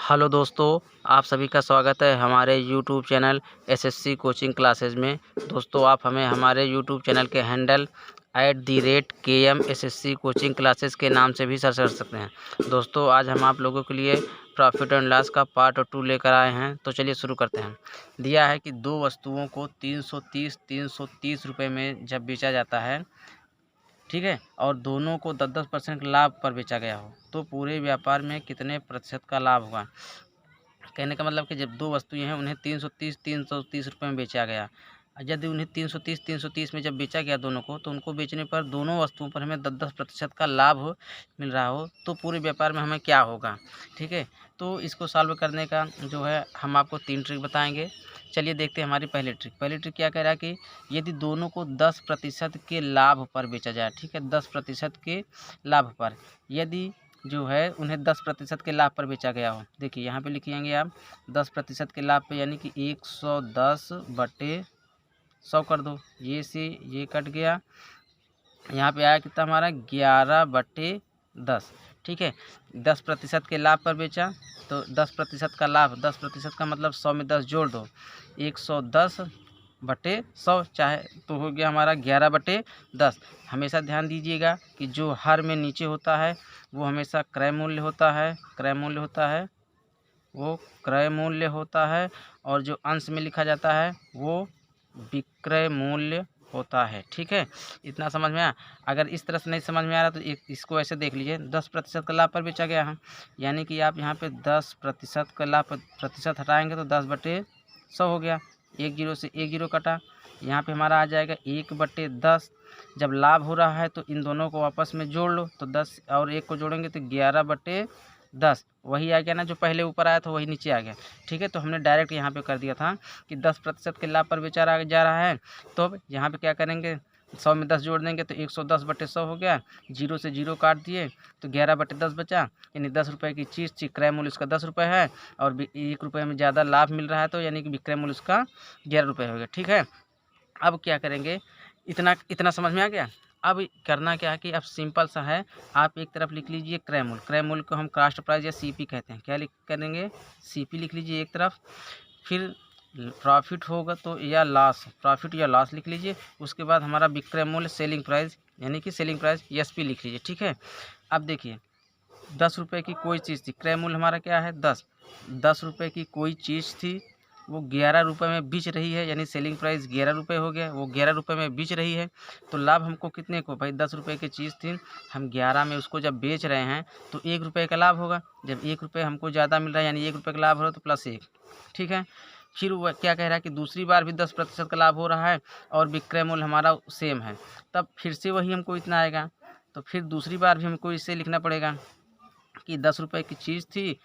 Hello दोस्तों, आप सभी का स्वागत है हमारे YouTube channel SSC coaching classes में। दोस्तों, आप हमें हमारे यूट्यूब चैनल के handle @KM SSC coaching classes के नाम से भी सर्च कर सकते हैं। दोस्तों, आज हम आप लोगों के लिए प्रॉफिट एंड लॉस का पार्ट 2 लेकर आए हैं। तो चलिए शुरू करते हैं। दिया है कि दो वस्तुओं को 330 रुपये में जब बेचा जाता है, ठीक है, और दोनों को 10% लाभ पर बेचा गया हो, तो पूरे व्यापार में कितने प्रतिशत का लाभ होगा। कहने का मतलब कि जब दो वस्तुएं हैं उन्हें 330 रुपये में बेचा गया। यदि उन्हें 330 में जब बेचा गया दोनों को, तो उनको बेचने पर दोनों वस्तुओं पर हमें 10% का लाभ मिल रहा हो, तो पूरे व्यापार में हमें क्या होगा। ठीक है, तो इसको सॉल्व करने का जो है हम आपको 3 ट्रिक बताएंगे। चलिए देखते हैं हमारी पहली ट्रिक क्या कह रहा है कि यदि दोनों को 10% के लाभ पर बेचा जाए। ठीक है, 10% के लाभ पर यदि जो है उन्हें 10% के लाभ पर बेचा गया हो। देखिए यहाँ पे लिखिएंगे आप 10% के लाभ पे, यानी कि 110/100 कर दो। ये से ये कट गया, यहाँ पे आया कितना हमारा 11/10। ठीक है, 10% के लाभ पर बेचा, तो 10% का लाभ, 10% का मतलब 100 में 10 जोड़ दो, 110/100 चाहे तो हो गया हमारा 11/10। हमेशा ध्यान दीजिएगा कि जो हर में नीचे होता है वो हमेशा क्रय मूल्य होता है, वो क्रय मूल्य होता है, और जो अंश में लिखा जाता है वो विक्रय मूल्य होता है। ठीक है, इतना समझ में आया। अगर इस तरह से नहीं समझ में आ रहा तो इसको ऐसे देख लीजिए, 10% का लाभ पर बेचा गया है, यानी कि आप यहाँ पे 10% का लाभ प्रतिशत हटाएंगे तो 10/100 हो गया। 1 जीरो से 1 जीरो कटा, यहाँ पे हमारा आ जाएगा 1/10। जब लाभ हो रहा है तो इन दोनों को आपस में जोड़ लो, तो 10 और 1 को जोड़ेंगे तो 11/10। वही आ गया ना, जो पहले ऊपर आया था वही नीचे आ गया। ठीक है, तो हमने डायरेक्ट यहाँ पे कर दिया था कि 10% के लाभ पर बेचा जा रहा है, तो अब यहाँ पे क्या करेंगे, 100 में 10 जोड़ देंगे तो 110/100 हो गया। 0 से 0 काट दिए तो 11/10 बचा, यानी 10 रुपये की चीज़ थी, क्रय मूल्य उसका 10 रुपये है, और 1 रुपये में ज़्यादा लाभ मिल रहा है, तो यानी कि विक्रय मूल्य उसका 11 रुपये हो गया। ठीक है, अब क्या करेंगे, इतना समझ में आ गया। अब करना क्या है कि अब सिंपल सा है, आप एक तरफ लिख लीजिए क्रय मूल्य को हम कास्ट प्राइस या सीपी कहते हैं। क्या लिख करेंगे, सीपी लिख लीजिए एक तरफ। फिर प्रॉफिट होगा तो या लॉस, प्रॉफिट या लॉस लिख लीजिए। उसके बाद हमारा विक्रय मूल्य सेलिंग प्राइस, यानी कि सेलिंग प्राइस एसपी लिख लीजिए। ठीक है, अब देखिए 10 रुपये की कोई चीज़ थी, क्रय मूल्य हमारा क्या है 10 रुपये की कोई चीज़ थी, वो 11 रुपये में बिच रही है, यानी सेलिंग प्राइस 11 रुपये हो गया, वो 11 रुपये में बिच रही है। तो लाभ हमको कितने को, भाई 10 रुपये की चीज़ थी, हम 11 में उसको जब बेच रहे हैं तो 1 रुपये का लाभ होगा। जब 1 रुपये हमको ज़्यादा मिल रहा है, यानी 1 रुपये का लाभ हो रहा है, तो +1। ठीक है, फिर वह क्या कह रहा है कि दूसरी बार भी 10% का लाभ हो रहा है और विक्रय मूल्य हमारा सेम है, तब फिर से वही हमको इतना आएगा। तो फिर दूसरी बार भी हमको इससे लिखना पड़ेगा कि 10 रुपये की चीज़ थी,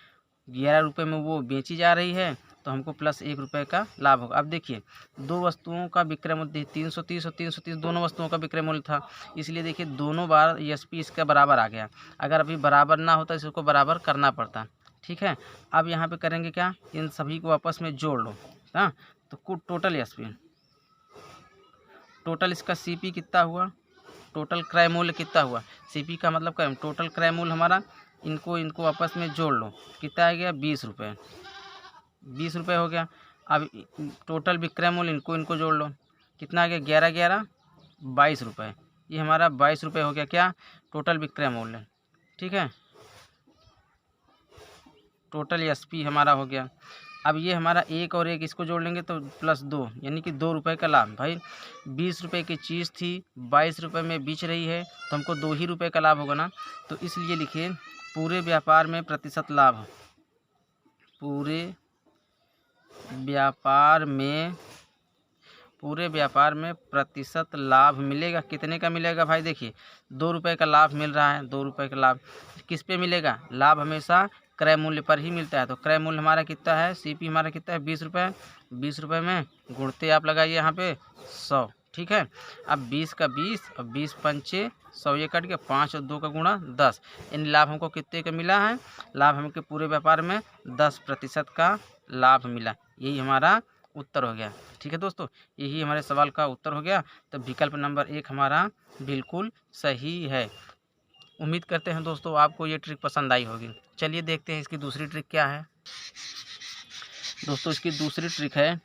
11 रुपये में वो बेची जा रही है, तो हमको +1 रुपये का लाभ होगा। अब देखिए दो वस्तुओं का विक्रय मूल्य 330 और 330 दोनों वस्तुओं का विक्रय मूल्य था, इसलिए देखिए दोनों बार एसपी इसका बराबर आ गया। अगर अभी बराबर ना होता इसको बराबर करना पड़ता। ठीक है, अब यहाँ पे करेंगे क्या, इन सभी को आपस में जोड़ लो। हाँ, तो टोटल एसपी, टोटल इसका सीपी कितना हुआ, टोटल क्रय मूल्य कितना हुआ, सीपी का मतलब क्या, टोटल क्रय मूल्य हमारा, इनको आपस में जोड़ लो, कितना आ गया 20 रुपये, 20 रुपये हो गया। अब टोटल विक्रय मूल्य इनको जोड़ लो, कितना आ गया 11 22 रुपये, ये हमारा 22 रुपये हो गया क्या, टोटल विक्रय मूल्य। ठीक है, टोटल एसपी हमारा हो गया। अब ये हमारा 1 और 1 इसको जोड़ लेंगे तो +2, यानी कि 2 रुपये का लाभ। भाई 20 रुपये की चीज़ थी, 22 रुपये में बेच रही है, तो हमको 2 ही रुपये का लाभ होगा ना। तो इसलिए लिखिए पूरे व्यापार में प्रतिशत लाभ, पूरे व्यापार में प्रतिशत लाभ मिलेगा। कितने का मिलेगा भाई, देखिए 2 रुपये का लाभ मिल रहा है, 2 रुपये का लाभ किस पे मिलेगा, लाभ हमेशा क्रय मूल्य पर ही मिलता है। तो क्रय मूल्य हमारा कितना है, सीपी हमारा कितना है 20 रुपये, 20 रुपये में गुणते आप लगाइए यहाँ पे 100। ठीक है, अब 20 का 20 और 20 पंचे 100, ये कट गया, 5 और 2 का गुणा 10, इन लाभ हमको कितने का मिला है, लाभ हमको पूरे व्यापार में 10% का लाभ मिला। यही हमारा उत्तर हो गया। ठीक है दोस्तों, यही हमारे सवाल का उत्तर हो गया। तो विकल्प नंबर 1 हमारा बिल्कुल सही है। उम्मीद करते हैं दोस्तों आपको ये ट्रिक पसंद आई होगी। चलिए देखते हैं इसकी दूसरी ट्रिक क्या है। दोस्तों इसकी दूसरी ट्रिक है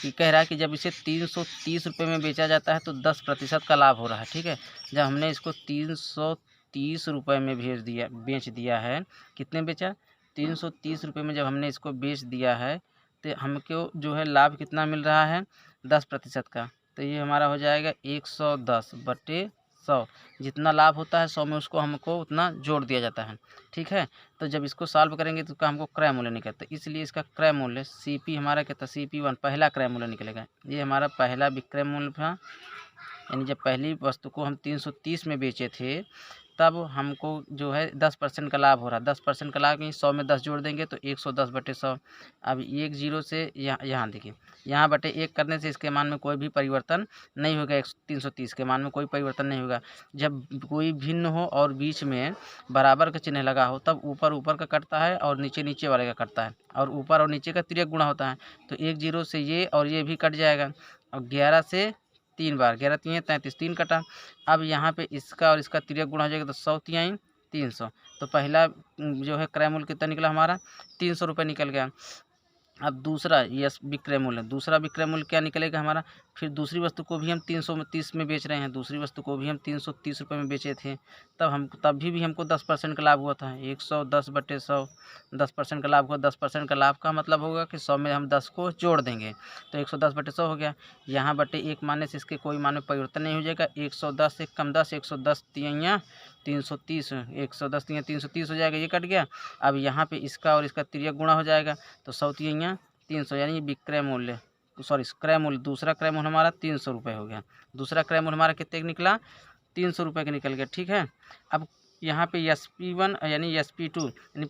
कि कह रहा है कि जब इसे 330 रुपये में बेचा जाता है तो 10% का लाभ हो रहा है। ठीक है, जब हमने इसको 330 रुपये में बेच दिया है, कितने बेचा, 330 रुपये में जब हमने इसको बेच दिया है तो हमको जो है लाभ कितना मिल रहा है, 10% का। तो ये हमारा हो जाएगा 110/100। जितना लाभ होता है 100 में उसको हमको उतना जोड़ दिया जाता है। ठीक है, तो जब इसको सॉल्व करेंगे तो हमको क्रय मूल्य निकलता है, इसलिए इसका क्रय मूल्य CP हमारा कितना, CP1 पहला क्रय मूल्य निकलेगा। ये हमारा पहला विक्रय मूल्य था, यानी जब पहली वस्तु को हम 330 में बेचे थे तब हमको जो है 10% का लाभ हो रहा है। 10% का लाभ, 100 में 10 जोड़ देंगे तो 110/100। अब 1 0 से यहाँ देखिए, यहाँ बटे 1 करने से इसके मान में कोई भी परिवर्तन नहीं होगा। 330 के मान में कोई परिवर्तन नहीं होगा। जब कोई भिन्न हो और बीच में बराबर का चिन्ह लगा हो तब ऊपर ऊपर का कटता है और नीचे नीचे वाले का कटता है, और ऊपर और नीचे का तिर्यक गुणा होता है। तो 1 0 से ये और ये भी कट जाएगा, और 11 से 3 बार, 11 3 33, 3 कटा। अब यहाँ पे इसका और इसका तिर्यक गुणा हो जाएगा तो 100 तिहाई 300। तो पहला जो है क्रय मूल्य कितना निकला हमारा, 300 रुपये निकल गया। अब दूसरा विक्रय मूल्य, दूसरा विक्रय मूल्य क्या निकलेगा हमारा, फिर दूसरी वस्तु को भी हम 330 में बेच रहे हैं, दूसरी वस्तु को भी हम 330 रुपये में बेचे थे, तब भी हमको 10% का लाभ हुआ था। 110/100, 10% का लाभ हुआ। 10% का लाभ का मतलब होगा कि 100 में हम 10 को जोड़ देंगे तो 110/100 हो गया। यहाँ बटे 1 मानने से इसके कोई मान में परिवर्तन नहीं हो जाएगा। 110 से कम 10, 110 तिहाइयाँ 330, 110 तिहाइयाँ 330 हो जाएगा, ये कट गया। अब यहाँ पे इसका और इसका तिर्यक गुणा हो जाएगा तो 100 तिहाइयाँ 300, यानी विक्रय मूल्य, सॉरी क्रय मूल्य, दूसरा क्रय मूल्य हमारा 300 रुपये हो गया। दूसरा क्रय मूल्य हमारा कितने का निकला, 300 रुपये का निकल गया। ठीक है, अब यहाँ पे SP1 यानी SP2 यानी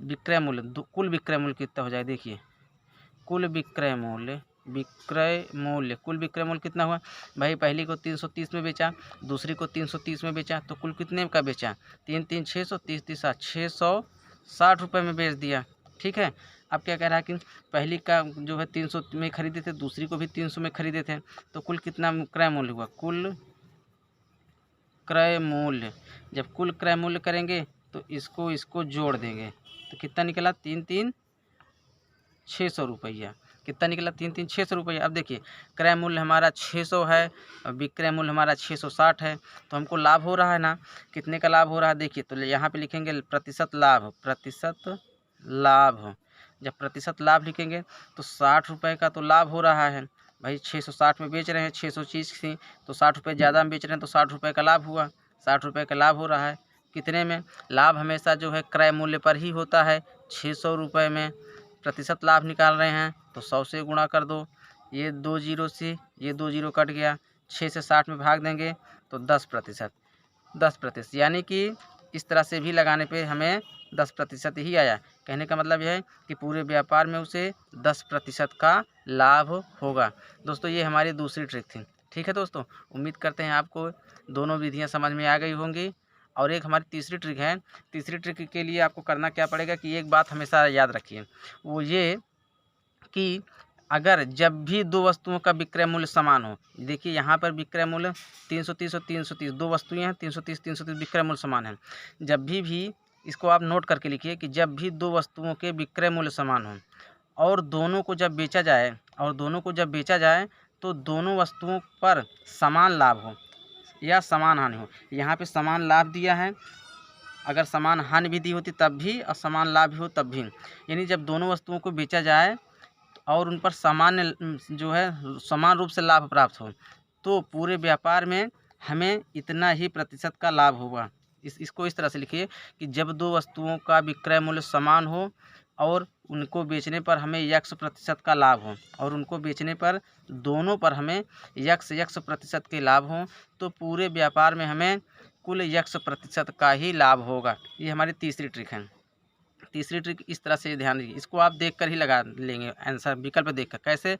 विक्रय मूल्य, कुल विक्रय मूल्य कितना हो जाएगा, देखिए कुल विक्रय मूल्य, कुल विक्रय मूल्य कितना हुआ भाई, पहली को 330 में बेचा, दूसरी को 330 में बेचा, तो कुल कितने का बेचा, 3 3 600, 30 30 660 रुपये में बेच दिया। ठीक है, अब क्या कह रहा है कि पहली का जो है 300 में खरीदे थे, दूसरी को भी 300 में खरीदे थे, तो कुल कितना क्रय मूल्य हुआ, कुल क्रय मूल्य। जब कुल क्रय मूल्य करेंगे तो इसको जोड़ देंगे तो कितना निकला, 3 3 600 रुपया। कितना निकला, 3 3 600 रुपया। अब देखिए क्रय मूल्य हमारा 600 है और विक्रय मूल्य हमारा 660 है, तो हमको लाभ हो रहा है ना, कितने का लाभ हो रहा है देखिए, तो यहाँ पे लिखेंगे प्रतिशत लाभ, प्रतिशत लाभ। जब प्रतिशत लाभ लिखेंगे तो 60 रुपये का तो लाभ हो रहा है भाई, 660 में बेच रहे हैं, 600 चीज़ थी तो 60 रुपये ज़्यादा में बेच रहे हैं तो 60 रुपये का लाभ हुआ, 60 रुपये का लाभ हो रहा है। कितने में, लाभ हमेशा जो है क्रय मूल्य पर ही होता है, 600 रुपये में प्रतिशत लाभ निकाल रहे हैं तो 100 से गुणा कर दो, ये 2 0 से ये 2 0 कट गया, 6 से 60 में भाग देंगे तो 10%, यानी कि इस तरह से भी लगाने पे हमें 10% ही आया। कहने का मतलब यह है कि पूरे व्यापार में उसे 10% का लाभ होगा। दोस्तों ये हमारी दूसरी ट्रिक थी। ठीक है दोस्तों, उम्मीद करते हैं आपको दोनों विधियां समझ में आ गई होंगी। और एक हमारी तीसरी ट्रिक है। तीसरी ट्रिक के लिए आपको करना क्या पड़ेगा कि एक बात हमेशा याद रखिए, वो ये कि अगर जब भी दो वस्तुओं का विक्रय मूल्य समान हो, देखिए यहाँ पर विक्रय मूल्य 330 और 330 दो वस्तुएं हैं, 330 विक्रय मूल्य समान है। जब भी इसको आप नोट करके लिखिए कि जब भी दो वस्तुओं के विक्रय मूल्य समान हो और दोनों को जब बेचा जाए तो दोनों वस्तुओं पर समान लाभ हो या समान हानि हो। यहाँ पे समान लाभ दिया है, अगर समान हानि भी दी होती तब भी और समान लाभ भी हो तब भी, यानी जब दोनों वस्तुओं को बेचा जाए और उन पर सामान्य जो है समान रूप से लाभ प्राप्त हो तो पूरे व्यापार में हमें इतना ही प्रतिशत का लाभ होगा। इसको इस तरह से लिखिए कि जब दो वस्तुओं का विक्रय मूल्य समान हो और उनको बेचने पर हमें x% का लाभ हो और उनको बेचने पर दोनों पर हमें x% के लाभ हो तो पूरे व्यापार में हमें कुल x% का ही लाभ होगा। ये हमारी तीसरी ट्रिक है। तीसरी ट्रिक इस तरह से ध्यान दीजिए, इसको आप देखकर ही लगा लेंगे आंसर, विकल्प देखकर। कैसे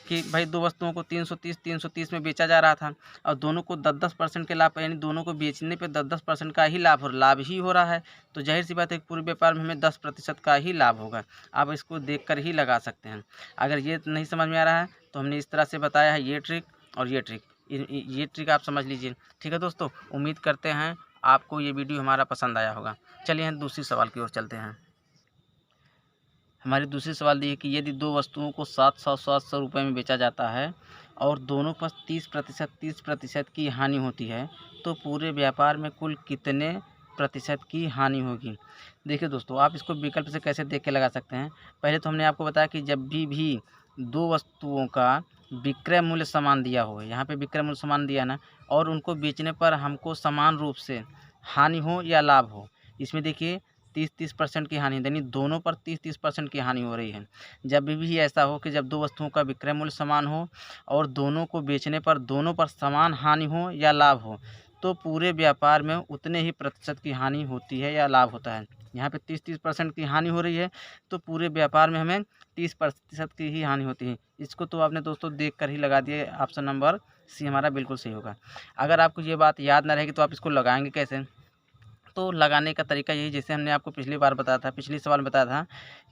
कि भाई दो वस्तुओं को 330 में बेचा जा रहा था और दोनों को 10% के लाभ, यानी दोनों को बेचने पे 10% का ही लाभ ही हो रहा है, तो जाहिर सी बात है पूरे व्यापार में हमें 10% का ही लाभ होगा। आप इसको देखकर ही लगा सकते हैं। अगर ये नहीं समझ में आ रहा है तो हमने इस तरह से बताया है, ये ट्रिक और ये ट्रिक आप समझ लीजिए। ठीक है दोस्तों, उम्मीद करते हैं आपको ये वीडियो हमारा पसंद आया होगा। चलिए हम दूसरी सवाल की ओर चलते हैं। हमारी दूसरी सवाल दी है कि यदि दो वस्तुओं को 700 रुपये में बेचा जाता है और दोनों पर 30% की हानि होती है तो पूरे व्यापार में कुल कितने प्रतिशत की हानि होगी। देखिए दोस्तों, आप इसको विकल्प से कैसे देख के लगा सकते हैं। पहले तो हमने आपको बताया कि जब भी दो वस्तुओं का विक्रय मूल्य समान दिया हो, यहाँ पे विक्रय मूल्य समान दिया ना, और उनको बेचने पर हमको समान रूप से हानि हो या लाभ हो, इसमें देखिए 30% की हानि, यानी दोनों पर 30% की हानि हो रही है। जब भी ऐसा हो कि जब दो वस्तुओं का विक्रय मूल्य समान हो और दोनों को बेचने पर दोनों पर समान हानि हो या लाभ हो, तो पूरे व्यापार में उतने ही प्रतिशत की हानि होती है या लाभ होता है। यहाँ पे 30% की हानि हो रही है तो पूरे व्यापार में हमें 30% की ही हानि होती है। इसको तो आपने दोस्तों देख कर ही लगा दिया, ऑप्शन नंबर सी हमारा बिल्कुल सही होगा। अगर आपको ये बात याद ना रहेगी तो आप इसको लगाएंगे कैसे। तो लगाने का तरीका यही, जैसे हमने आपको पिछली बार बताया था, पिछली सवाल में बताया था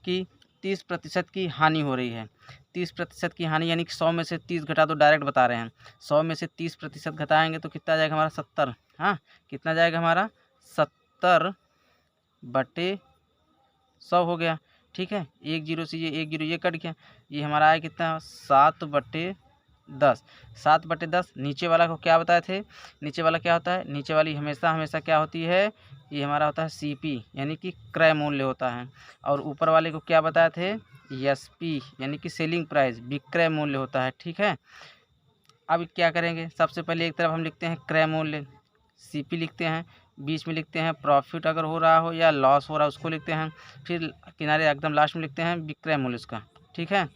कि 30% की हानि हो रही है। 30% की हानि यानी कि 100 में से 30 घटा दो, डायरेक्ट बता रहे हैं। 100 में से 30% घटाएंगे तो कितना जाएगा हमारा 70। हाँ, कितना जाएगा हमारा 70/100 हो गया। ठीक है, एक जीरो से ये एक जीरो ये कट गया, ये हमारा आया कितना 7/10। 7/10 नीचे वाला को क्या बताए थे, नीचे वाला क्या होता है, नीचे वाली हमेशा क्या होती है, ये हमारा होता है सीपी यानी कि क्रय मूल्य होता है, और ऊपर वाले को क्या बताए थे, एसपी यानी कि सेलिंग प्राइस विक्रय मूल्य होता है। ठीक है, अब क्या करेंगे, सबसे पहले एक तरफ हम लिखते हैं क्रय मूल्य सीपी लिखते हैं, बीच में लिखते हैं प्रॉफिट अगर हो रहा हो या लॉस हो रहा है उसको लिखते हैं, फिर किनारे एकदम लास्ट में लिखते हैं विक्रय मूल्य उसका। ठीक है,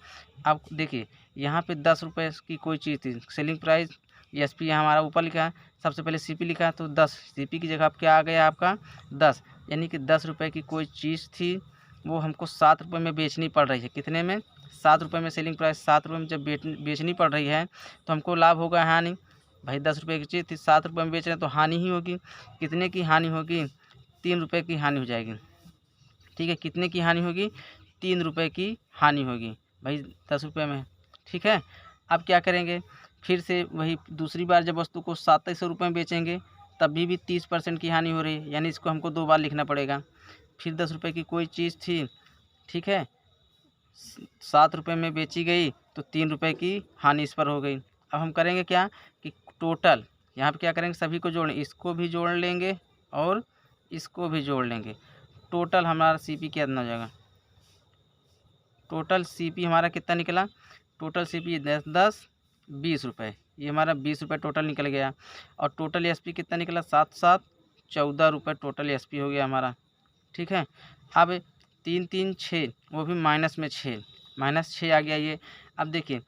अब देखिए यहाँ पे 10 रुपये की कोई चीज़ थी, सेलिंग प्राइस एसपी यहाँ हमारा ऊपर लिखा है, सबसे पहले सीपी लिखा है तो 10, सीपी की जगह अब क्या आ गया आपका 10, यानी कि 10 रुपये की कोई चीज़ थी वो हमको 7 रुपये में बेचनी पड़ रही है। कितने में, 7 रुपये में सेलिंग प्राइस 7 रुपये में जब बेचनी पड़ रही है तो हमको लाभ होगा हानि। भाई 10 रुपये की चीज़ थी 7 रुपये में बेच रहे हैं तो हानि ही होगी। कितने की हानि होगी, 3 रुपये की हानि हो जाएगी। ठीक है, कितने की हानि होगी, 3 रुपये की हानि होगी भाई 10 रुपये में। ठीक है, अब क्या करेंगे, फिर से वही दूसरी बार जब वस्तु को 2700 रुपये में बेचेंगे तब भी 30% की हानि हो रही है, यानी इसको हमको 2 बार लिखना पड़ेगा। फिर 10 रुपये की कोई चीज़ थी, ठीक है, 7 रुपये में बेची गई तो 3 रुपये की हानि इस पर हो गई। अब हम करेंगे क्या कि टोटल यहाँ पे क्या करेंगे, सभी को जोड़, इसको भी जोड़ लेंगे और इसको भी जोड़ लेंगे। टोटल हमारा सीपी कितना हो जाएगा, टोटल सीपी हमारा कितना निकला, टोटल सीपी 10 20 रुपये, ये हमारा 20 रुपये टोटल निकल गया। और टोटल एसपी कितना निकला, 7 14 रुपये टोटल एसपी हो गया हमारा। ठीक है, अब 3 3 6 वो भी माइनस में 6, -6 आ गया ये। अब देखिए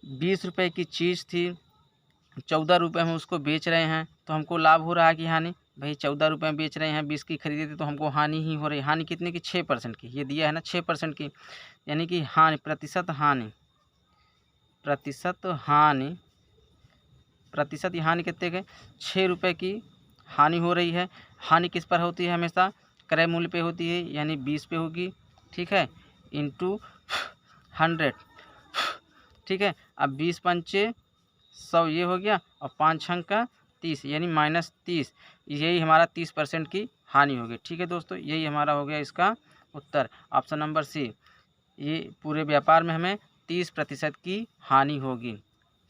20 रुपये की चीज़ थी, 14 रुपये में उसको बेच रहे हैं तो हमको लाभ हो रहा है कि हानि, भाई 14 रुपये में बेच रहे हैं, 20 की खरीदे थे तो हमको हानि ही हो रही है। हानि कितने की, 6% की, ये दिया है ना 6% की, यानी कि हानि प्रतिशत हानि कितने के, 6 रुपये की हानि हो रही है। हानि किस पर होती है, हमेशा क्रय मूल्य पे होती है, यानी 20 पे होगी। ठीक है, इंटू 100। ठीक है, अब 20 पंचे 100 ये हो गया, और 5 छंग का 30 यानी -30, यही हमारा 30% की हानि होगी। ठीक है दोस्तों, यही हमारा हो गया इसका उत्तर, ऑप्शन नंबर सी। ये पूरे व्यापार में हमें 30% की हानि होगी।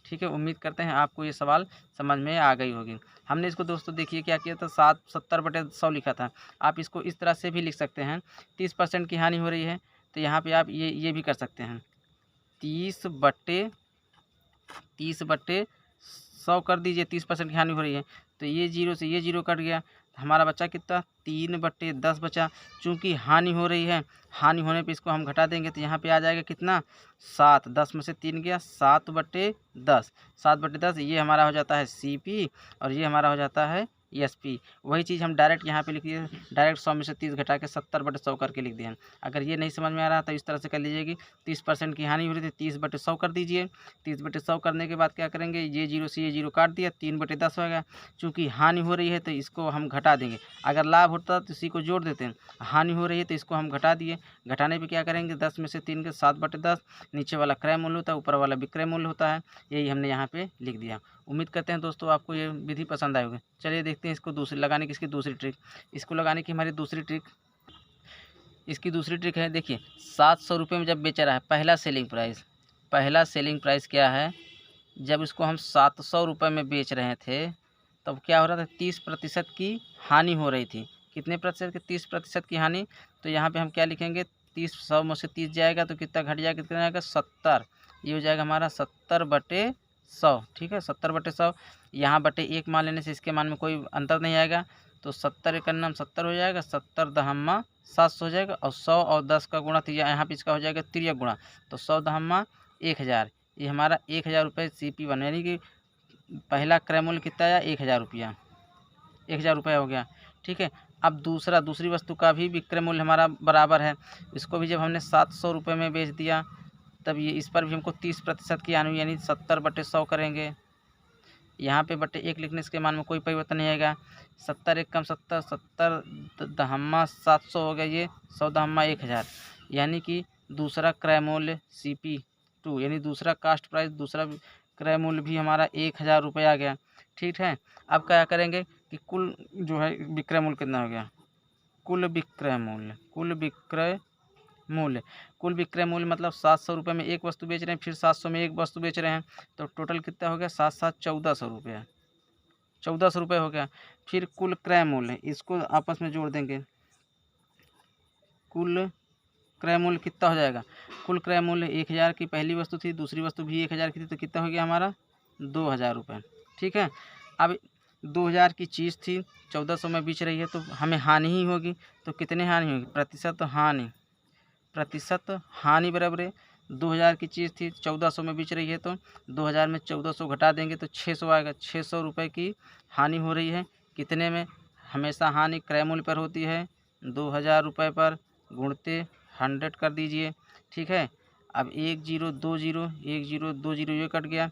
ठीक है, उम्मीद करते हैं आपको ये सवाल समझ में आ गई होगी। हमने इसको दोस्तों देखिए क्या किया था, 70/100 लिखा था। आप इसको इस तरह से भी लिख सकते हैं, 30% की हानि हो रही है तो यहाँ पे आप ये भी कर सकते हैं, 30/100 कर दीजिए, 30% की हानि हो रही है तो ये जीरो से ये जीरो कट गया, हमारा बचा कितना, 3/10 बचा। चूँकि हानि हो रही है, हानि होने पे इसको हम घटा देंगे तो यहाँ पे आ जाएगा कितना, 7, 10 में से 3 गया, 7/10, 7/10 ये हमारा हो जाता है सीपी और ये हमारा हो जाता है एसपी। वही चीज़ हम डायरेक्ट यहाँ पे लिख दिए, डायरेक्ट 100 में से 30 घटा के 70/100 करके लिख दिए। अगर ये नहीं समझ में आ रहा तो इस तरह से कर लीजिए कि 30% की हानि हो रही थी, 30/100 कर दीजिए। 30/100 करने के बाद क्या करेंगे, ये जीरो से ये जीरो काट दिया, 3/10 हो गया। चूँकि हानि हो रही है तो इसको हम घटा देंगे, अगर लाभ होता तो इसी को जोड़ देते हैं, हानि हो रही है तो इसको हम घटा दिए। घटाने पे क्या करेंगे, 10 में से 3 के 7/10, नीचे वाला क्रय मूल्य होता है, ऊपर वाला विक्रय मूल्य होता है, यही हमने यहाँ पे लिख दिया। उम्मीद करते हैं दोस्तों आपको ये विधि पसंद आई होगी। चलिए देखते हैं इसको दूसरी लगाने की, इसकी दूसरी ट्रिक। इसको लगाने की हमारी दूसरी ट्रिक, इसकी दूसरी ट्रिक है, देखिए 700 रुपये में जब बेच रहा है, पहला सेलिंग प्राइस क्या है, जब इसको हम 700 रुपये में बेच रहे थे तब क्या हो रहा था, 30% की हानि हो रही थी। कितने प्रतिशत की? 30% की हानि। तो यहाँ पे हम क्या लिखेंगे, 30, 100 में से 30 जाएगा तो कितना घट जाएगा, कितना जाएगा 70। ये हो जाएगा हमारा 70/100। ठीक है, 70/100। यहाँ बटे 1 मान लेने से इसके मान में कोई अंतर नहीं आएगा, तो 70 एक नाम 70 हो जाएगा, 70 दहम्मा 700 हो जाएगा, और 100 और 10 का गुणा तो यहाँ पे इसका हो जाएगा तिर्यक गुणा, तो 100 दहम्मा 1000। ये हमारा 1000 रुपये CP1, यानी कि पहला क्रय मूल्य कितना आया, 1000 रुपया, 1000 रुपये हो गया। ठीक है, अब दूसरी वस्तु का भी विक्रय मूल्य हमारा बराबर है। इसको भी जब हमने 700 रुपये में बेच दिया, तब ये इस पर भी हमको 30% की हानि, यानी 70/100 करेंगे। यहाँ पे बटे 1 लिखने से मान में कोई परिवर्तन नहीं आएगा। 70 एक कम 70, 70 दहम्मा 700 हो गया, ये 100 दहम्मा 1000, यानी कि दूसरा क्रय मूल्य CP2, यानी दूसरा कास्ट प्राइस, दूसरा क्रय मूल्य भी हमारा 1000 रुपये आ गया। ठीक है, अब क्या करेंगे कि कुल जो है विक्रय मूल्य कितना हो गया, कुल विक्रय मूल्य मतलब 700 रुपये में एक वस्तु बेच रहे हैं, फिर 700 में एक वस्तु बेच रहे हैं, तो टोटल कितना हो गया, 7 7 1400 रुपये, 1400 रुपये हो गया। फिर कुल क्रय मूल्य, इसको आपस में जोड़ देंगे, कुल क्रय मूल्य कितना हो जाएगा, कुल क्रय मूल्य 1000 की पहली वस्तु थी, दूसरी वस्तु भी 1000 की थी, तो कितना हो गया हमारा 2000 रुपये। ठीक है, अब 2000 की चीज़ थी, 1400 में बेच रही है, तो हमें हानि ही होगी। तो कितने हानि होगी, प्रतिशत हानि बराबर है, 2000 की चीज़ थी, 1400 में बेच रही है, तो 2000 में 1400 घटा देंगे तो 600 आएगा। 600 रुपये की हानि हो रही है, कितने में, हमेशा हानि क्रय मूल्य पर होती है, 2000 रुपये पर गुणते 100 कर दीजिए। ठीक है, अब 1020 ये कट गया,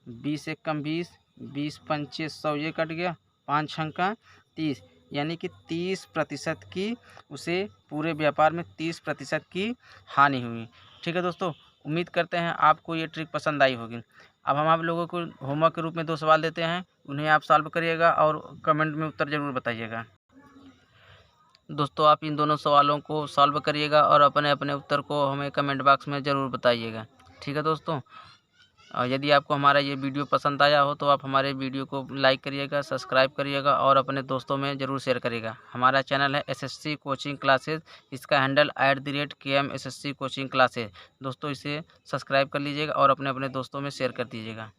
20 एक कम 20, 20 पंचे 100 ये कट गया, 5 छंका 30, यानी कि 30% की उसे पूरे व्यापार में 30% की हानि हुई। ठीक है दोस्तों, उम्मीद करते हैं आपको ये ट्रिक पसंद आई होगी। अब हम आप लोगों को होमवर्क के रूप में 2 सवाल देते हैं, उन्हें आप सॉल्व करिएगा और कमेंट में उत्तर ज़रूर बताइएगा। दोस्तों आप इन दोनों सवालों को सॉल्व करिएगा और अपने अपने उत्तर को हमें कमेंट बॉक्स में ज़रूर बताइएगा। ठीक है दोस्तों, यदि आपको हमारा ये वीडियो पसंद आया हो तो आप हमारे वीडियो को लाइक करिएगा, सब्सक्राइब करिएगा और अपने दोस्तों में ज़रूर शेयर करिएगा। हमारा चैनल है SSC कोचिंग क्लासेज, इसका handle @KM SSC coaching classes. दोस्तों इसे सब्सक्राइब कर लीजिएगा और अपने दोस्तों में शेयर कर दीजिएगा।